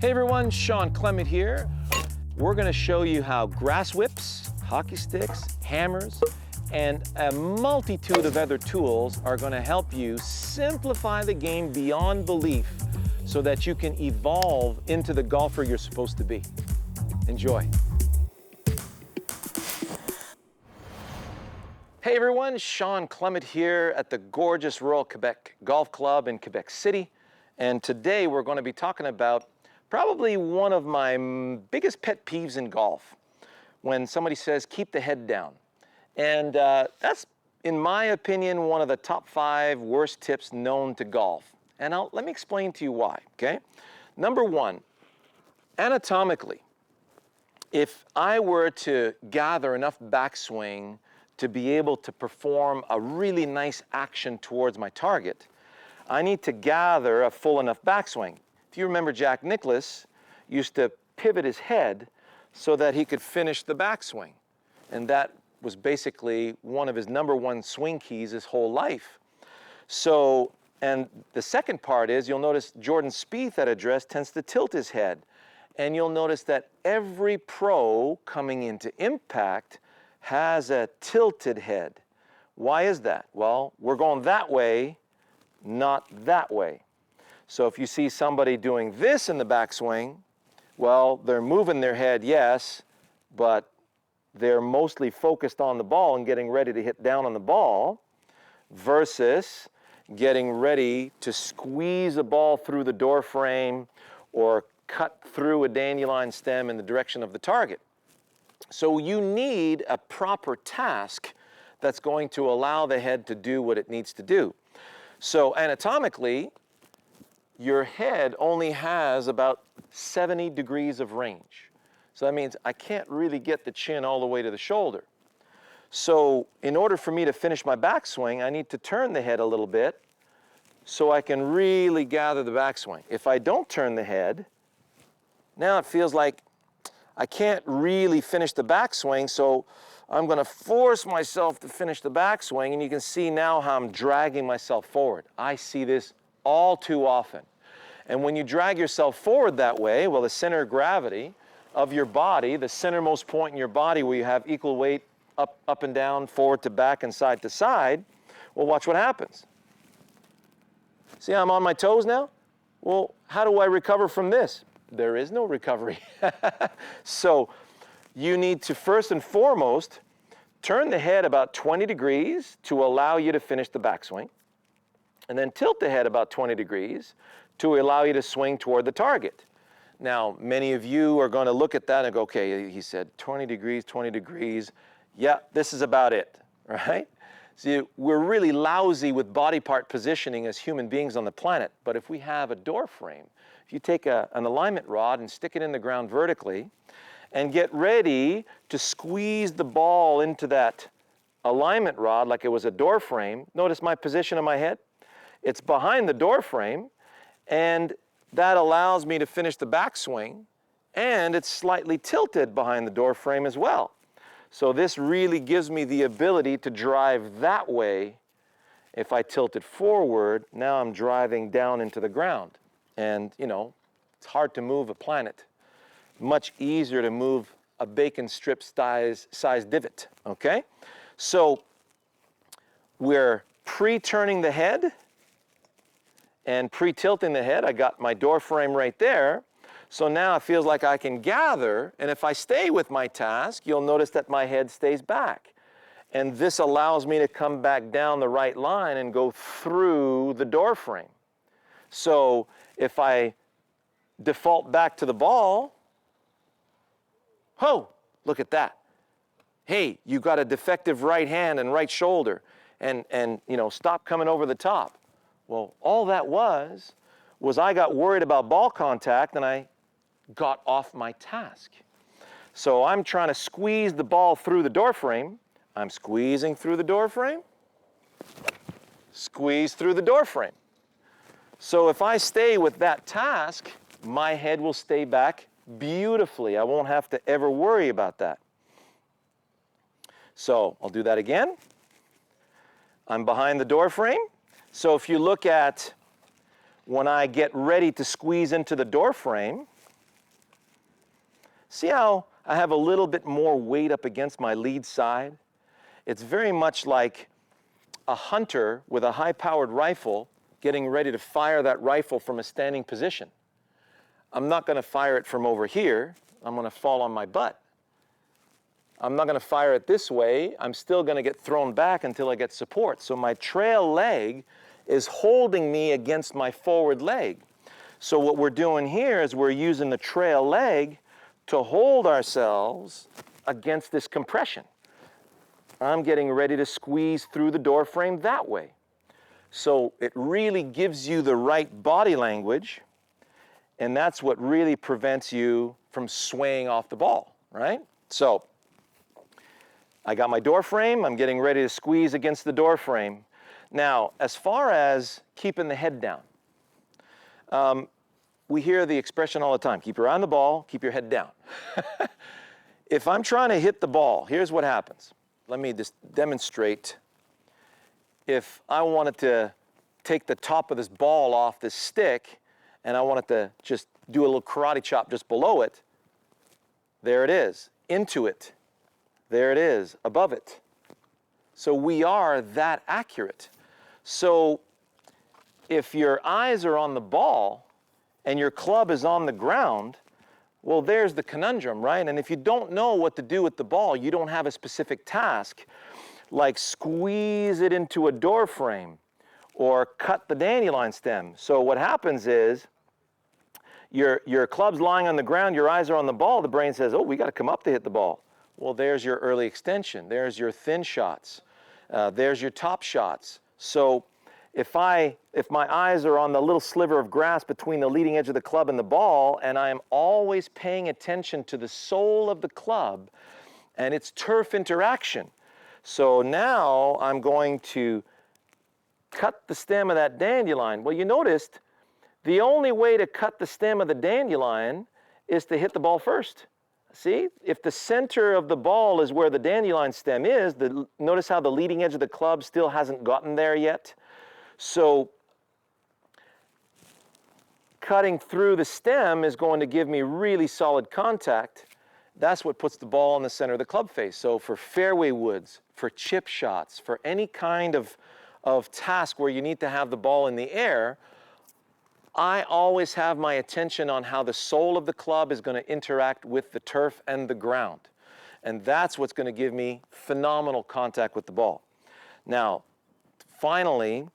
Hey everyone, Shawn Clement here. We're going to show you how grass whips, hockey sticks, hammers, and a multitude of other tools are going to help you simplify the game beyond belief so that you can evolve into the golfer you're supposed to be. Enjoy. Hey everyone, Shawn Clement here at the gorgeous Royal Quebec Golf Club in Quebec City. And today we're going to be talking about probably one of my biggest pet peeves in golf, when somebody says, keep the head down. And that's, in my opinion, one of the top 5 worst tips known to golf. And let me explain to you why, okay? Number one, anatomically, if I were to gather enough backswing to be able to perform a really nice action towards my target, I need to gather a full enough backswing. If you remember, Jack Nicklaus used to pivot his head so that he could finish the backswing. And that was basically one of his #1 swing keys his whole life. So, and the second part is, you'll notice Jordan Spieth at address tends to tilt his head. And you'll notice that every pro coming into impact has a tilted head. Why is that? Well, we're going that way, not that way. So if you see somebody doing this in the backswing, well, they're moving their head, yes, but they're mostly focused on the ball and getting ready to hit down on the ball versus getting ready to squeeze a ball through the door frame or cut through a dandelion stem in the direction of the target. So you need a proper task that's going to allow the head to do what it needs to do. So anatomically, your head only has about 70 degrees of range. So that means I can't really get the chin all the way to the shoulder. So in order for me to finish my backswing, I need to turn the head a little bit so I can really gather the backswing. If I don't turn the head, now it feels like I can't really finish the backswing, so I'm going to force myself to finish the backswing, and you can see now how I'm dragging myself forward. I see this all too often. And when you drag yourself forward that way, well, the center of gravity of your body, the centermost point in your body where you have equal weight up and down, forward to back, and side to side, well, watch what happens. See how I'm on my toes now? Well, how do I recover from this? There is no recovery. So you need to first and foremost turn the head about 20 degrees to allow you to finish the backswing, and then tilt the head about 20 degrees to allow you to swing toward the target. Now, many of you are going to look at that and go, okay, he said 20 degrees, 20 degrees. Yeah, this is about it, right? See, we're really lousy with body part positioning as human beings on the planet, but if we have a door frame, if you take an alignment rod and stick it in the ground vertically and get ready to squeeze the ball into that alignment rod like it was a door frame, notice my position of my head? It's behind the door frame, and that allows me to finish the backswing, and it's slightly tilted behind the door frame as well. So this really gives me the ability to drive that way. If I tilt it forward, now I'm driving down into the ground. And, you know, it's hard to move a planet. Much easier to move a bacon strip size divot, okay? So we're pre-turning the head and pre-tilting the head. I got my door frame right there. So now it feels like I can gather, and if I stay with my task, you'll notice that my head stays back. And this allows me to come back down the right line and go through the door frame. So if I default back to the ball, oh, look at that. Hey, you got a defective right hand and right shoulder, and you know, stop coming over the top. Well, all that was I got worried about ball contact and I got off my task. So I'm trying to squeeze the ball through the door frame. I'm squeezing through the door frame. Squeeze through the door frame. So if I stay with that task, my head will stay back beautifully. I won't have to ever worry about that. So I'll do that again. I'm behind the door frame. So if you look at when I get ready to squeeze into the door frame, See how I have a little bit more weight up against my lead side? It's very much like a hunter with a high-powered rifle getting ready to fire that rifle from a standing position. I'm not going to fire it from over here. I'm going to fall on my butt. I'm not going to fire it this way. I'm still going to get thrown back until I get support. So my trail leg is holding me against my forward leg. So what we're doing here is we're using the trail leg to hold ourselves against this compression. I'm getting ready to squeeze through the door frame that way. So it really gives you the right body language, and that's what really prevents you from swaying off the ball, right? So I got my door frame, I'm getting ready to squeeze against the door frame. Now, as far as keeping the head down, we hear the expression all the time, keep your eye on the ball, keep your head down. If I'm trying to hit the ball, here's what happens. Let me just demonstrate. If I wanted to take the top of this ball off this stick and I wanted to just do a little karate chop just below it, there it is, into it. There it is, above it. So we are that accurate. So if your eyes are on the ball and your club is on the ground, well, there's the conundrum, right? And if you don't know what to do with the ball, you don't have a specific task, like squeeze it into a door frame or cut the dandelion stem. So what happens is your club's lying on the ground, your eyes are on the ball, the brain says, oh, we got to come up to hit the ball. Well, there's your early extension. There's your thin shots. There's your top shots. So if my eyes are on the little sliver of grass between the leading edge of the club and the ball, and I am always paying attention to the sole of the club and its turf interaction. So now I'm going to cut the stem of that dandelion. Well, you noticed the only way to cut the stem of the dandelion is to hit the ball first. See, if the center of the ball is where the dandelion stem is, notice how the leading edge of the club still hasn't gotten there yet. So cutting through the stem is going to give me really solid contact. That's what puts the ball in the center of the club face. So for fairway woods, for chip shots, for any kind of task where you need to have the ball in the air, I always have my attention on how the sole of the club is going to interact with the turf and the ground. And that's what's going to give me phenomenal contact with the ball. Now, finally,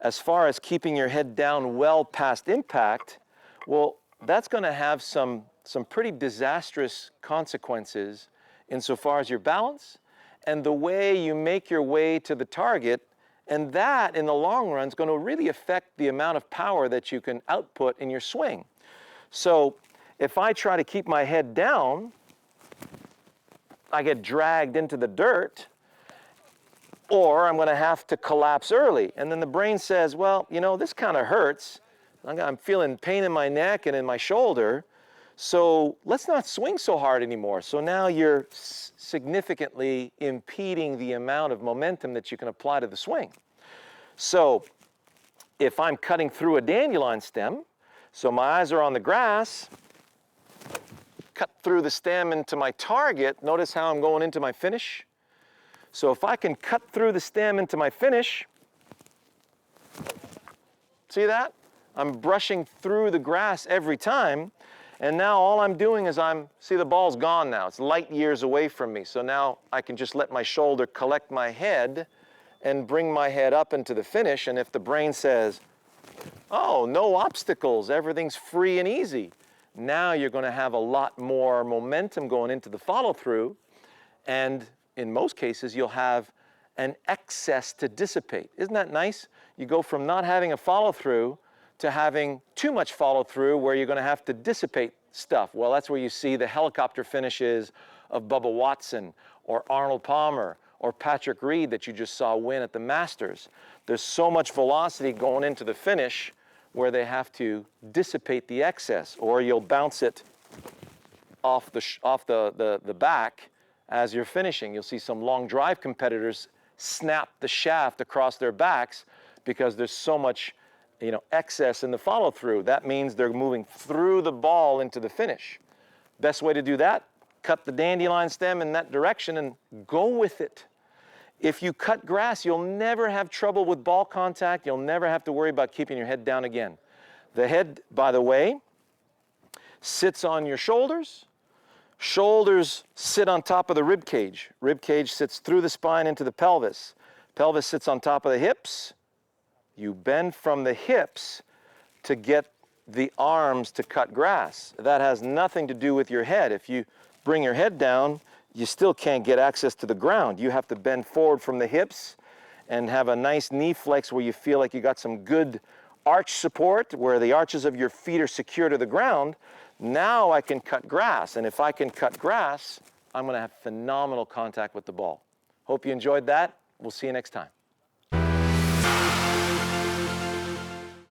as far as keeping your head down well past impact, well, that's going to have some pretty disastrous consequences insofar as your balance and the way you make your way to the target. And that, in the long run, is going to really affect the amount of power that you can output in your swing. So if I try to keep my head down, I get dragged into the dirt, or I'm going to have to collapse early. And then the brain says, well, you know, this kind of hurts. I'm feeling pain in my neck and in my shoulder, so let's not swing so hard anymore. So now you're significantly impeding the amount of momentum that you can apply to the swing. So if I'm cutting through a dandelion stem, so my eyes are on the grass, cut through the stem into my target, notice how I'm going into my finish. So if I can cut through the stem into my finish, see that? I'm brushing through the grass every time. And now all I'm doing is see the ball's gone now. It's light years away from me. So now I can just let my shoulder collect my head and bring my head up into the finish. And if the brain says, oh, no obstacles, everything's free and easy, now you're going to have a lot more momentum going into the follow-through. And in most cases, you'll have an excess to dissipate. Isn't that nice? You go from not having a follow-through to having too much follow-through where you're going to have to dissipate stuff. Well, that's where you see the helicopter finishes of Bubba Watson or Arnold Palmer or Patrick Reed that you just saw win at the Masters. There's so much velocity going into the finish where they have to dissipate the excess, or you'll bounce it off the back as you're finishing. You'll see some long drive competitors snap the shaft across their backs because there's so much excess in the follow-through. That means they're moving through the ball into the finish. Best way to do that, cut the dandelion stem in that direction and go with it. If you cut grass, you'll never have trouble with ball contact. You'll never have to worry about keeping your head down again. The head, by the way, sits on your shoulders. Shoulders sit on top of the rib cage. Rib cage sits through the spine into the pelvis. Pelvis sits on top of the hips. You bend from the hips to get the arms to cut grass. That has nothing to do with your head. If you bring your head down, you still can't get access to the ground. You have to bend forward from the hips and have a nice knee flex where you feel like you got some good arch support, where the arches of your feet are secure to the ground. Now I can cut grass, and if I can cut grass, I'm gonna have phenomenal contact with the ball. Hope you enjoyed that. We'll see you next time.